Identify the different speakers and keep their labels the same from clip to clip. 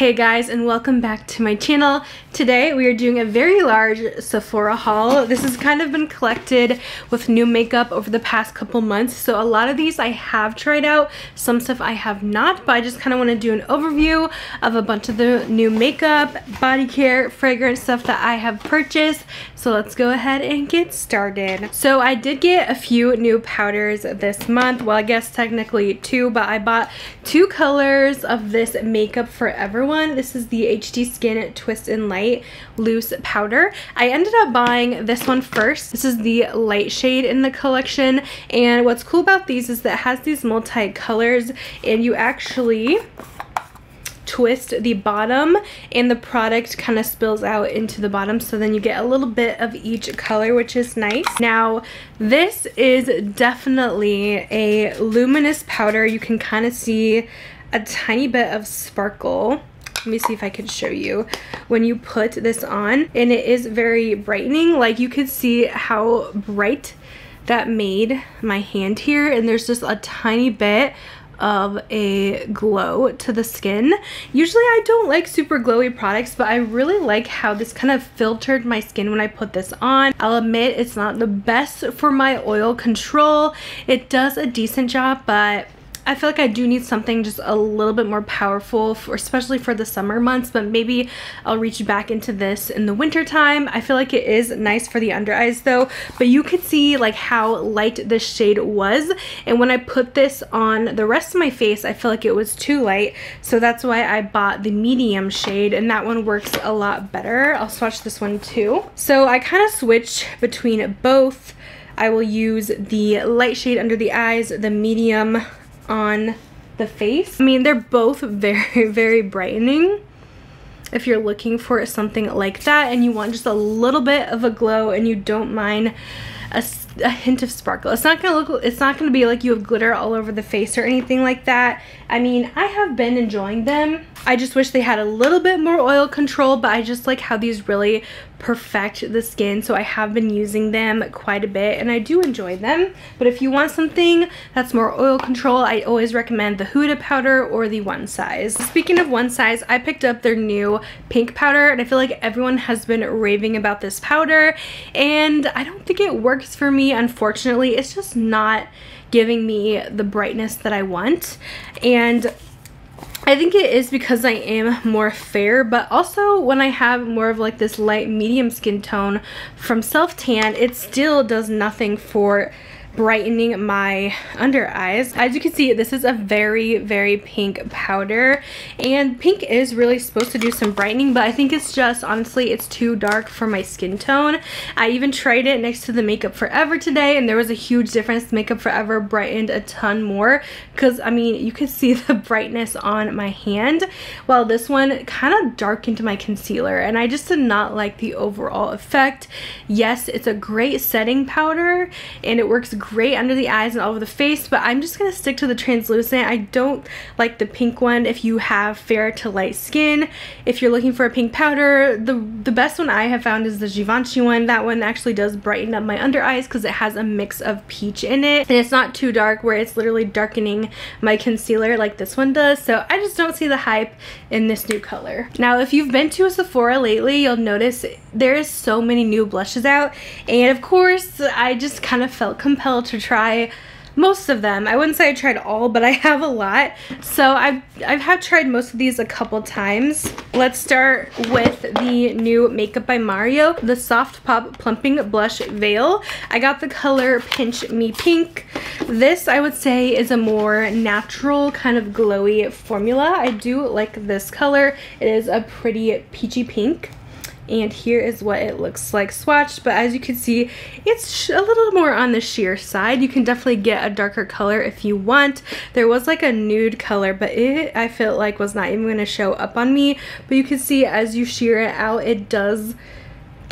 Speaker 1: Hey guys, and welcome back to my channel. Today we are doing a very large Sephora haul. This has kind of been collected with new makeup over the past couple months, so a lot of these I have tried out, some stuff I have not, but I just kind of want to do an overview of a bunch of the new makeup, body care, fragrance stuff that I have purchased. So let's go ahead and get started. So I did get a few new powders this month. Well, I guess technically two, but I bought two colors of this Makeup Forever one. This is the HD Skin Twist and Light Loose Powder. I ended up buying this one first. This is the light shade in the collection, and what's cool about these is that it has these multi-colors, and you actually twist the bottom and the product kind of spills out into the bottom, so then you get a little bit of each color, which is nice. Now this is definitely a luminous powder. You can kind of see a tiny bit of sparkle. Let me see if I can show you when you put this on, and it is very brightening. Like, you could see how bright that made my hand here, and there's just a tiny bit of a glow to the skin. Usually I don't like super glowy products, but I really like how this kind of filtered my skin when I put this on. I'll admit it's not the best for my oil control. It does a decent job, but I feel like I do need something just a little bit more powerful, especially for the summer months, but maybe I'll reach back into this in the winter time. I feel like it is nice for the under eyes though, but you could see like how light this shade was, and when I put this on the rest of my face, I feel like it was too light, so that's why I bought the medium shade, and that one works a lot better. I'll swatch this one too. So I kind of switch between both. I will use the light shade under the eyes, the medium on the face. I mean, they're both very, very brightening if you're looking for something like that and you want just a little bit of a glow and you don't mind a hint of sparkle. It's not gonna be like you have glitter all over the face or anything like that. I mean, I have been enjoying them. I just wish they had a little bit more oil control, but I just like how these really perfect the skin, so I have been using them quite a bit and I do enjoy them. But if you want something that's more oil control, I always recommend the Huda powder or the One Size. Speaking of One Size, I picked up their new pink powder, and I feel like everyone has been raving about this powder, and I don't think it works for me, unfortunately. It's just not giving me the brightness that I want, and I think it is because I am more fair, but also when I have more of like this light medium skin tone from Self Tan, it still does nothing for brightening my under eyes. As you can see, this is a very, very pink powder, and pink is really supposed to do some brightening, but I think it's just, honestly, it's too dark for my skin tone. I even tried it next to the Makeup Forever today, and there was a huge difference. Makeup Forever brightened a ton more, because I mean, you could see the brightness on my hand, while this one kind of darkened my concealer, and I just did not like the overall effect. Yes, it's a great setting powder and it works great under the eyes and all over the face, but I'm just gonna stick to the translucent. I don't like the pink one if you have fair to light skin. If you're looking for a pink powder, the best one I have found is the Givenchy one. That one actually does brighten up my under eyes because it has a mix of peach in it, and it's not too dark where it's literally darkening my concealer like this one does. So I just don't see the hype in this new color. Now, if you've been to a Sephora lately, you'll notice there's so many new blushes out, and of course I just kind of felt compelled to try most of them. I wouldn't say I tried all, but I have a lot, so I have tried most of these a couple times. Let's start with the new Makeup by Mario, the Soft Pop Plumping Blush Veil. I got the color Pinch Me Pink. This, I would say, is a more natural kind of glowy formula. I do like this color. It is a pretty peachy pink, and here is what it looks like swatched, but as you can see, it's a little more on the sheer side. You can definitely get a darker color if you want. There was like a nude color, but it, I felt like, was not even going to show up on me, but you can see as you sheer it out, it does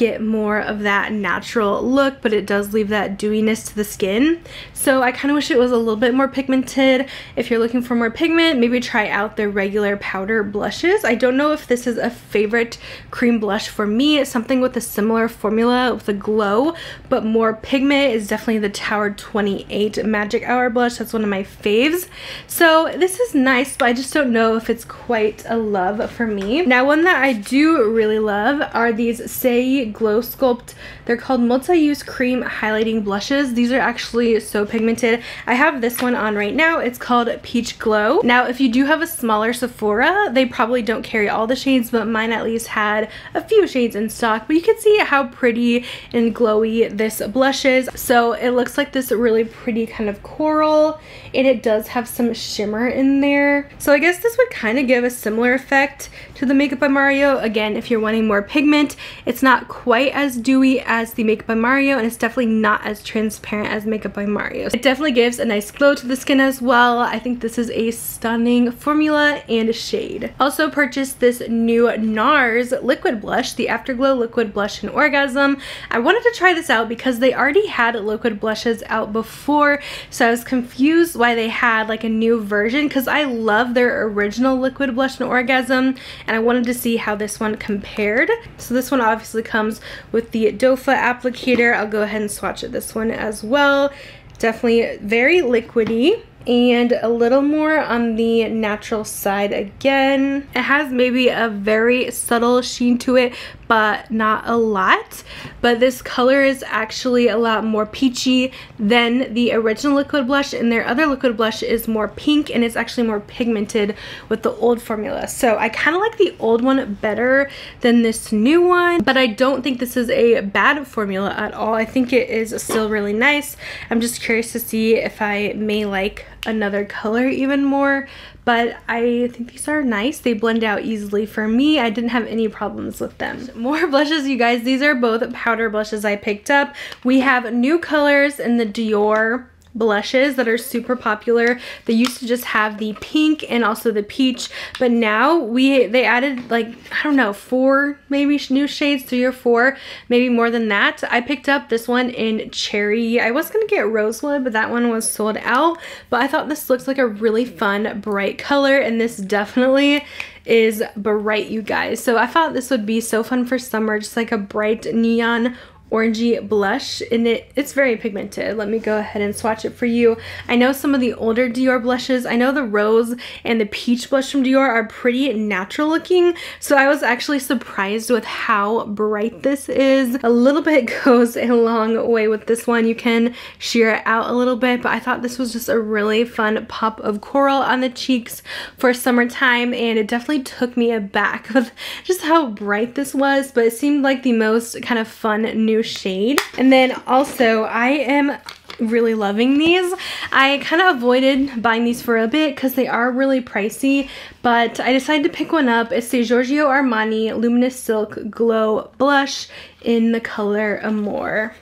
Speaker 1: get more of that natural look, but it does leave that dewiness to the skin. So I kind of wish it was a little bit more pigmented. If you're looking for more pigment, maybe try out their regular powder blushes. I don't know if this is a favorite cream blush for me. It's something with a similar formula with a glow, but more pigment is definitely the Tower 28 Magic Hour blush. That's one of my faves. So this is nice, but I just don't know if it's quite a love for me. Now, one that I do really love are these Saie Glow Sculpt. They're called multi-use cream highlighting blushes. These are actually so pigmented. I have this one on right now. It's called Peach Glow. Now, if you do have a smaller Sephora, they probably don't carry all the shades, but mine at least had a few shades in stock. But you can see how pretty and glowy this blush is. So it looks like this really pretty kind of coral, and it does have some shimmer in there. So I guess this would kind of give a similar effect to the Makeup by Mario. Again, if you're wanting more pigment, it's not quite as dewy as the Makeup by Mario, and it's definitely not as transparent as Makeup by Mario. It definitely gives a nice glow to the skin as well. I think this is a stunning formula and shade. Also purchased this new NARS liquid blush, the Afterglow Liquid Blush in Orgasm. I wanted to try this out because they already had liquid blushes out before, so I was confused why they had like a new version, because I love their original liquid blush in Orgasm, and I wanted to see how this one compared. So this one obviously comes with the Dofa applicator. I'll go ahead and swatch it this one as well. Definitely very liquidy and a little more on the natural side again. It has maybe a very subtle sheen to it, but not a lot. But this color is actually a lot more peachy than the original liquid blush, and their other liquid blush is more pink, and it's actually more pigmented with the old formula. So I kind of like the old one better than this new one, but I don't think this is a bad formula at all. I think it is still really nice. I'm just curious to see if I may like another color even more, but I think these are nice. They blend out easily for me. I didn't have any problems with them. More blushes, you guys. These are both powder blushes I picked up. We have new colors in the Dior blushes that are super popular. They used to just have the pink and also the peach, but now they added, like, I don't know, 4 maybe new shades, 3 or 4, maybe more than that. I picked up this one in cherry. I was gonna get rosewood, but that one was sold out, but I thought this looks like a really fun bright color, and this definitely is bright, you guys. So I thought this would be so fun for summer, just like a bright neon orangey blush, and it's very pigmented. Let me go ahead and swatch it for you. I know some of the older Dior blushes, I know the rose and the peach blush from Dior are pretty natural looking, so I was actually surprised with how bright this is. A little bit goes a long way with this one. You can sheer it out a little bit, but I thought this was just a really fun pop of coral on the cheeks for summertime, and it definitely took me aback with just how bright this was, but it seemed like the most kind of fun new shade. And then also, I am really loving these. I kind of avoided buying these for a bit because they are really pricey, but I decided to pick one up. It's the Giorgio Armani Luminous Silk Glow Blush in the color Amore,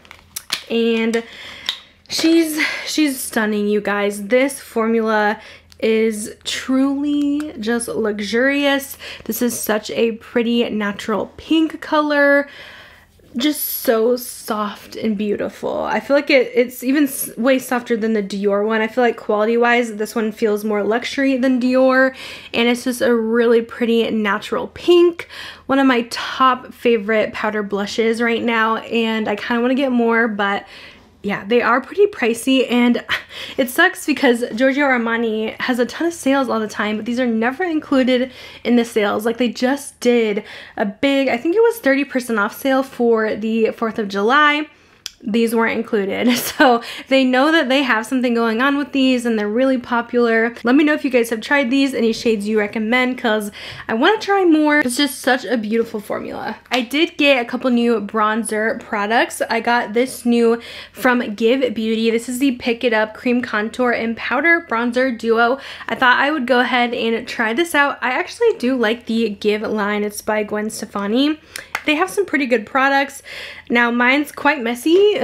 Speaker 1: and she's stunning, you guys. This formula is truly just luxurious. This is such a pretty natural pink color. Just so soft and beautiful. I feel like it's even way softer than the Dior one. I feel like quality wise this one feels more luxury than Dior, and it's just a really pretty natural pink. One of my top favorite powder blushes right now, and I kind of want to get more, but yeah, they are pretty pricey, and it sucks because Giorgio Armani has a ton of sales all the time, but these are never included in the sales. Like, they just did a big, I think it was 30% off sale for the 4th of July. These weren't included, so they know that they have something going on with these, and they're really popular. Let me know if you guys have tried these, any shades you recommend, because I want to try more. It's just such a beautiful formula. I did get a couple new bronzer products. I got this new from Give Beauty. This is the Pick It Up Cream Contour and Powder Bronzer Duo. I thought I would go ahead and try this out. I actually do like the Give line. It's by Gwen Stefani, they have some pretty good products. Now mine's quite messy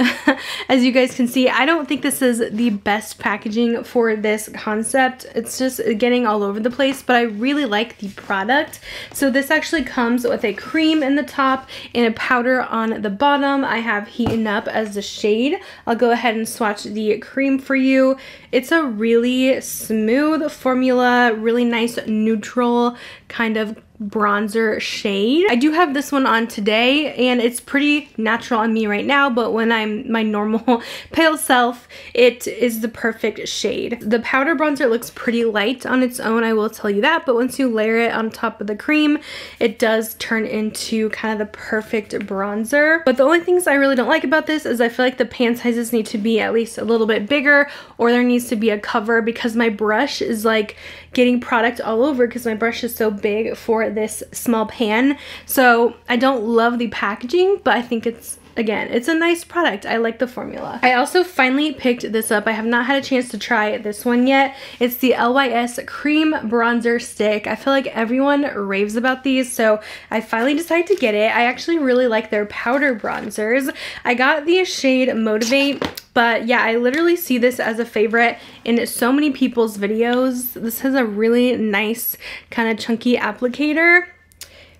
Speaker 1: as you guys can see. I don't think this is the best packaging for this concept. It's just getting all over the place, but I really like the product. So this actually comes with a cream in the top and a powder on the bottom. I have Heating Up as the shade. I'll go ahead and swatch the cream for you. It's a really smooth formula, really nice neutral kind of bronzer shade. I do have this one on today and it's pretty natural on me right now, but when I'm my normal pale self, it is the perfect shade. The powder bronzer looks pretty light on its own, I will tell you that, but once you layer it on top of the cream, it does turn into kind of the perfect bronzer. But the only things I really don't like about this is I feel like the pan sizes need to be at least a little bit bigger, or there needs to be a cover because my brush is like getting product all over because my brush is so big for this small pan. So I don't love the packaging, but I think it's, again, it's a nice product. I like the formula. I also finally picked this up. I have not had a chance to try this one yet. It's the LYS Cream Bronzer Stick. I feel like everyone raves about these, so I finally decided to get it. I actually really like their powder bronzers. I got the shade Motivate, but yeah, I literally see this as a favorite in so many people's videos. This has a really nice kind of chunky applicator.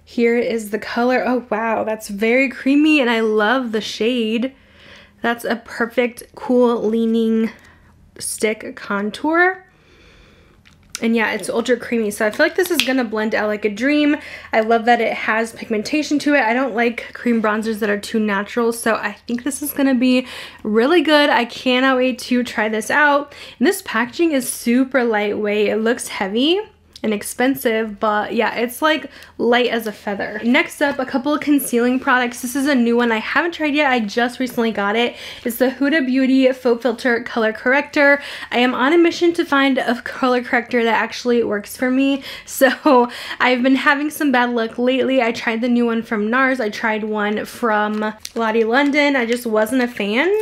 Speaker 1: Here is the color. Oh wow, that's very creamy and I love the shade. That's a perfect cool leaning stick contour. And yeah, it's ultra creamy, so I feel like this is gonna blend out like a dream. I love that it has pigmentation to it. I don't like cream bronzers that are too natural, so I think this is gonna be really good. I cannot wait to try this out. And this packaging is super lightweight. It looks heavy and expensive, but yeah, it's like light as a feather. Next up, a couple of concealing products. This is a new one I haven't tried yet. I just recently got it. It's the Huda Beauty Faux Filter Color Corrector. I am on a mission to find a color corrector that actually works for me. So I've been having some bad luck lately. I tried the new one from NARS. I tried one from Lottie London. I just wasn't a fan.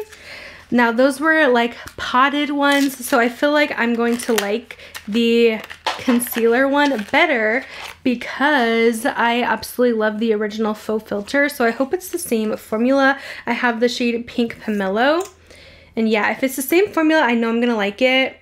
Speaker 1: Now those were like potted ones, so I feel like I'm going to like the concealer one better because I absolutely love the original faux filter. So I hope it's the same formula. I have the shade Pink Pomelo, and yeah, if it's the same formula, I know I'm gonna like it.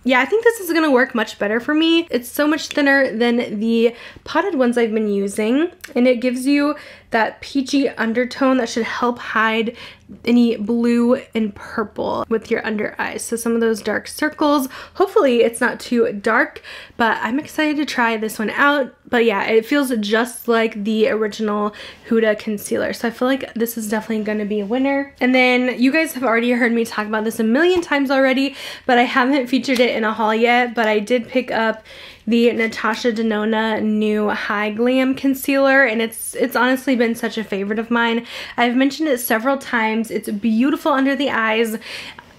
Speaker 1: Yeah, I think this is gonna work much better for me. It's so much thinner than the potted ones I've been using, and it gives you that peachy undertone that should help hide any blue and purple with your under eyes. So some of those dark circles, hopefully it's not too dark, but I'm excited to try this one out. But yeah, it feels just like the original Huda concealer. So I feel like this is definitely gonna be a winner. And then you guys have already heard me talk about this a million times already, but I haven't featured it in a haul yet, but I did pick up the Natasha Denona new High Glam concealer, and it's honestly been such a favorite of mine. I've mentioned it several times. It's beautiful under the eyes,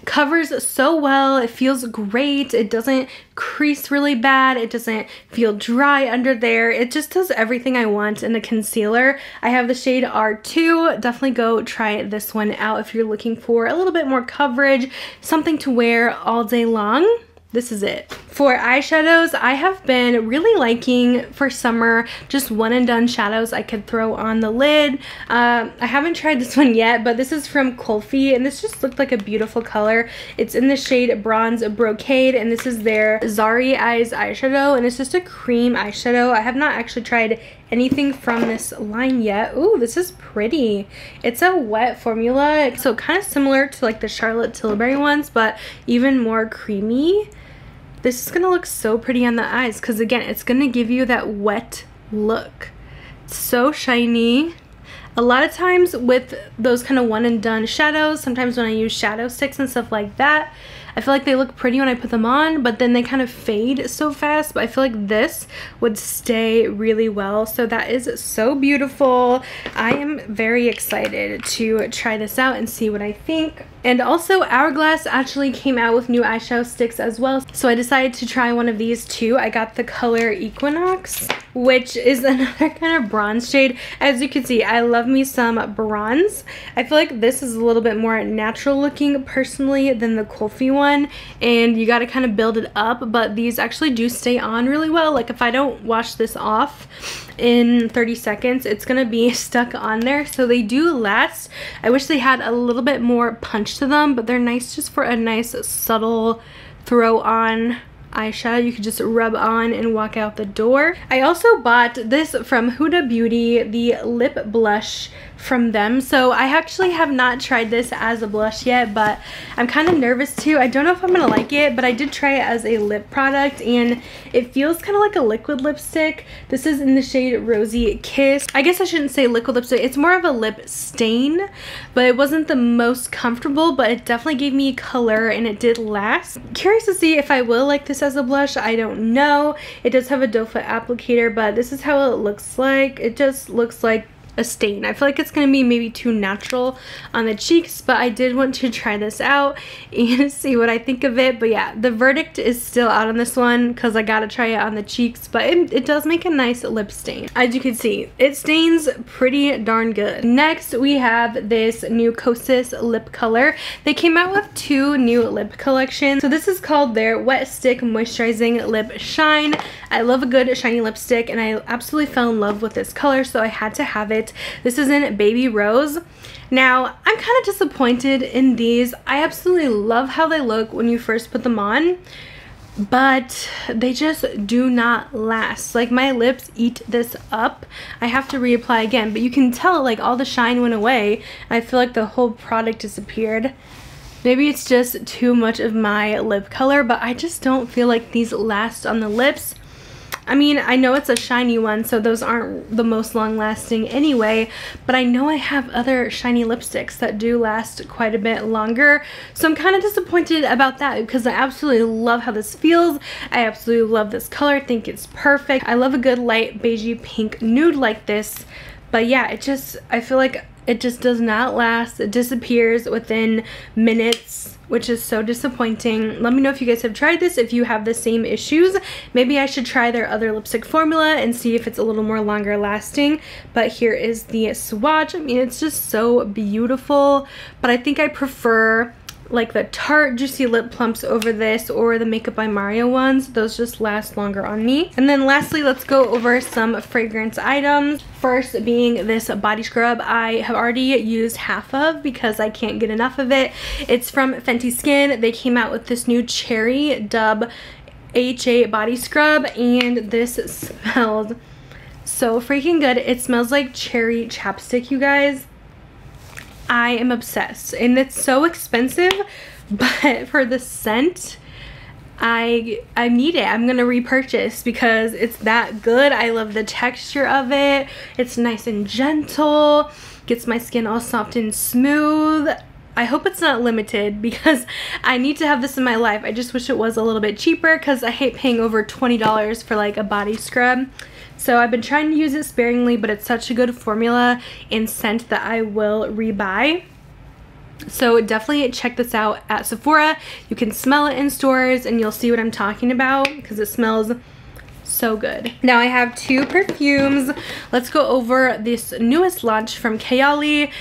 Speaker 1: covers so well, it feels great, it doesn't crease really bad, it doesn't feel dry under there, it just does everything I want in a concealer. I have the shade R2. Definitely go try this one out if you're looking for a little bit more coverage, something to wear all day long. This is it. For eyeshadows, I have been really liking for summer just one and done shadows I could throw on the lid. I haven't tried this one yet, but this is from Kulfi, and this just looked like a beautiful color. It's in the shade Bronze Brocade, and this is their Zari Eyes eyeshadow, and it's just a cream eyeshadow. I have not actually tried anything from this line yet. Ooh, this is pretty. It's a wet formula, so kind of similar to like the Charlotte Tilbury ones, but even more creamy. This is gonna look so pretty on the eyes because again, it's gonna give you that wet look. It's so shiny. A lot of times with those kind of one and done shadows, sometimes when I use shadow sticks and stuff like that, I feel like they look pretty when I put them on, but then they kind of fade so fast. But I feel like this would stay really well. So that is so beautiful. I am very excited to try this out and see what I think. And also Hourglass actually came out with new eyeshadow sticks as well. So I decided to try one of these too. I got the color Equinox, which is another kind of bronze shade. As you can see, I love me some bronze. I feel like this is a little bit more natural looking personally than the Kulfi one. And you got to kind of build it up, but these actually do stay on really well. Like if I don't wash this off, in 30 seconds. It's gonna be stuck on there, so they do last. I wish they had a little bit more punch to them, but they're nice just for a nice subtle throw on eyeshadow you could just rub on and walk out the door. I also bought this from Huda Beauty, the lip blush from them. So I actually have not tried this as a blush yet, but I'm kind of nervous too. I don't know if I'm gonna like it, but I did try it as a lip product and it feels kind of like a liquid lipstick. This is in the shade Rosy Kiss. I guess I shouldn't say liquid lipstick, it's more of a lip stain, but it wasn't the most comfortable, but it definitely gave me color and it did last. Curious to see if I will like this as a blush. I don't know. It does have a doe foot applicator, but this is how it looks like. It just looks like a stain. I feel like it's gonna be maybe too natural on the cheeks, but I did want to try this out and see what I think of it. But yeah, the verdict is still out on this one because I gotta try it on the cheeks, but it does make a nice lip stain. As you can see, it stains pretty darn good. Next, we have this new Kosas lip color. They came out with 2 new lip collections. So this is called their Wet Stick Moisturizing Lip Shine. I love a good shiny lipstick and I absolutely fell in love with this color, so I had to have it. This is in Baby Rose. Now, I'm kind of disappointed in these. I absolutely love how they look when you first put them on, but they just do not last. Like, my lips eat this up. I have to reapply again, but you can tell like all the shine went away. I feel like the whole product disappeared. Maybe it's just too much of my lip color, but I just don't feel like these last on the lips. I mean, I know it's a shiny one, so those aren't the most long lasting anyway, but I know I have other shiny lipsticks that do last quite a bit longer. So I'm kind of disappointed about that because I absolutely love how this feels. I absolutely love this color. I think it's perfect. I love a good light beigey pink nude like this. But yeah, I feel like it just does not last. It disappears within minutes, which is so disappointing. Let me know if you guys have tried this, if you have the same issues. Maybe I should try their other lipstick formula and see if it's a little more longer lasting. But here is the swatch. I mean, it's just so beautiful, but I think I prefer like the Tarte Juicy Lip Plumps over this, or the Makeup by Mario ones. Those just last longer on me. And then lastly, let's go over some fragrance items. First being this body scrub I have already used half of because I can't get enough of it. It's from Fenty Skin. They came out with this new Cherry Dub AHA body scrub, and this smells so freaking good. It smells like cherry chapstick, you guys. I am obsessed, and it's so expensive, but for the scent, I need it. I'm gonna repurchase because it's that good. I love the texture of it. It's nice and gentle, gets my skin all soft and smooth. I hope it's not limited because I need to have this in my life. I just wish it was a little bit cheaper because I hate paying over $20 for like a body scrub. So I've been trying to use it sparingly, but it's such a good formula and scent that I will rebuy. So definitely check this out at Sephora. You can smell it in stores and you'll see what I'm talking about because it smells so good. Now I have 2 perfumes. Let's go over this newest launch from Kayali.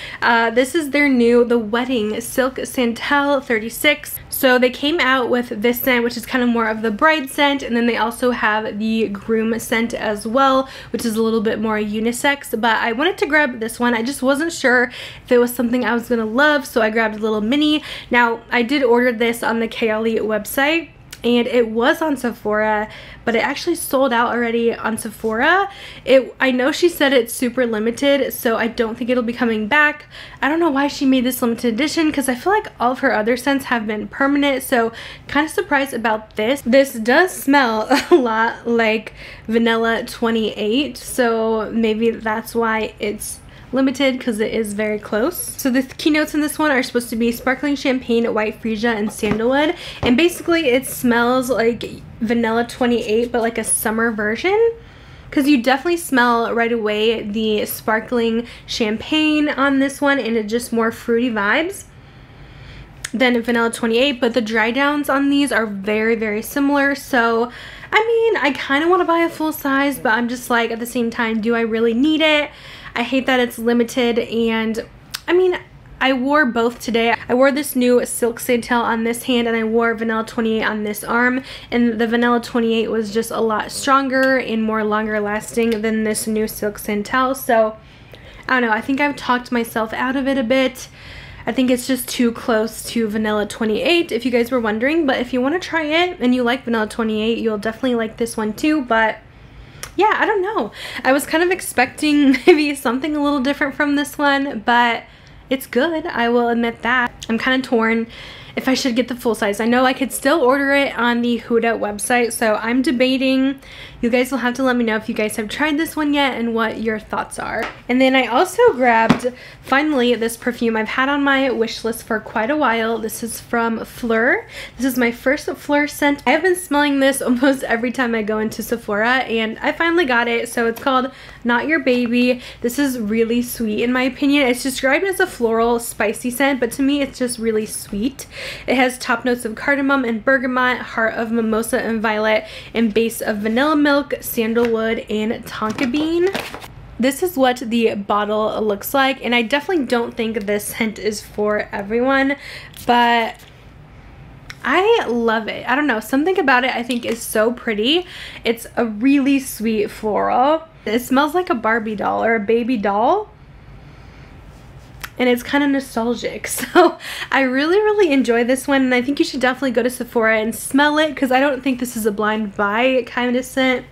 Speaker 1: This is their new The Wedding Silk Santal 36. So they came out with this scent, which is kind of more of the bride scent, and then they also have the groom scent as well, which is a little bit more unisex, but I wanted to grab this one. I just wasn't sure if it was something I was gonna love, so I grabbed a little mini. Now I did order this on the Kayali website, and it was on Sephora, but it actually sold out already on Sephora. I know she said it's super limited, so I don't think it'll be coming back. I don't know why she made this limited edition because I feel like all of her other scents have been permanent, so kind of surprised about this. This does smell a lot like Vanilla 28, so maybe that's why it's limited, because it is very close. So the keynotes in this one are supposed to be sparkling champagne, white freesia, and sandalwood, and basically it smells like Vanilla 28 but like a summer version, because you definitely smell right away the sparkling champagne on this one, and it's just more fruity vibes than Vanilla 28, but the dry downs on these are very, very similar. So I mean, I kind of want to buy a full size, but I'm just like, at the same time, do I really need it? I hate that it's limited, and I mean, I wore both today. I wore this new Silk Santal on this hand and I wore Vanilla 28 on this arm, and the Vanilla 28 was just a lot stronger and more longer lasting than this new Silk Santal. So I don't know, I think I've talked myself out of it a bit. I think it's just too close to Vanilla 28 if you guys were wondering, but if you want to try it and you like Vanilla 28, you'll definitely like this one too. But yeah, I don't know. I was kind of expecting maybe something a little different from this one, but it's good, I will admit that. I'm kind of torn if I should get the full size. I know I could still order it on the Huda website, so I'm debating. You guys will have to let me know if you guys have tried this one yet and what your thoughts are. And then I also grabbed, finally, this perfume I've had on my wish list for quite a while. This is from Fleur. This is my first Fleur scent. I have been smelling this almost every time I go into Sephora, and I finally got it. So it's called Not Your Baby. This is really sweet in my opinion. It's described as a floral spicy scent, but to me it's just really sweet. It has top notes of cardamom and bergamot, heart of mimosa and violet, and base of vanilla milk, sandalwood, and tonka bean. This is what the bottle looks like, and I definitely don't think this scent is for everyone, but I love it. I don't know, something about it I think is so pretty. It's a really sweet floral. It smells like a Barbie doll or a baby doll, and it's kind of nostalgic. So I really enjoy this one, and I think you should definitely go to Sephora and smell it, because I don't think this is a blind buy kind of scent,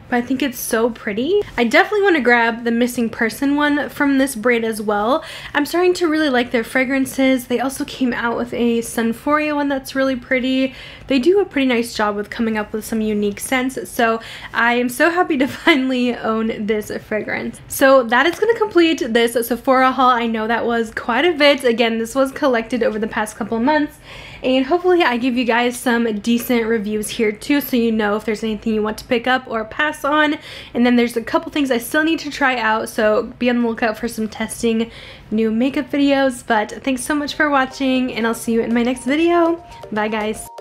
Speaker 1: but I think it's so pretty. I definitely want to grab the Missing Person one from this brand as well. I'm starting to really like their fragrances. They also came out with a Sunforia one that's really pretty. They do a pretty nice job with coming up with some unique scents, so I am so happy to finally own this fragrance. So that is going to complete this Sephora haul. I know that was quite a bit. Again, this was collected over the past couple of months, and hopefully I give you guys some decent reviews here too, so you know if there's anything you want to pick up or pass on. And then there's a couple things I still need to try out, so be on the lookout for some testing new makeup videos. But thanks so much for watching, and I'll see you in my next video. Bye guys.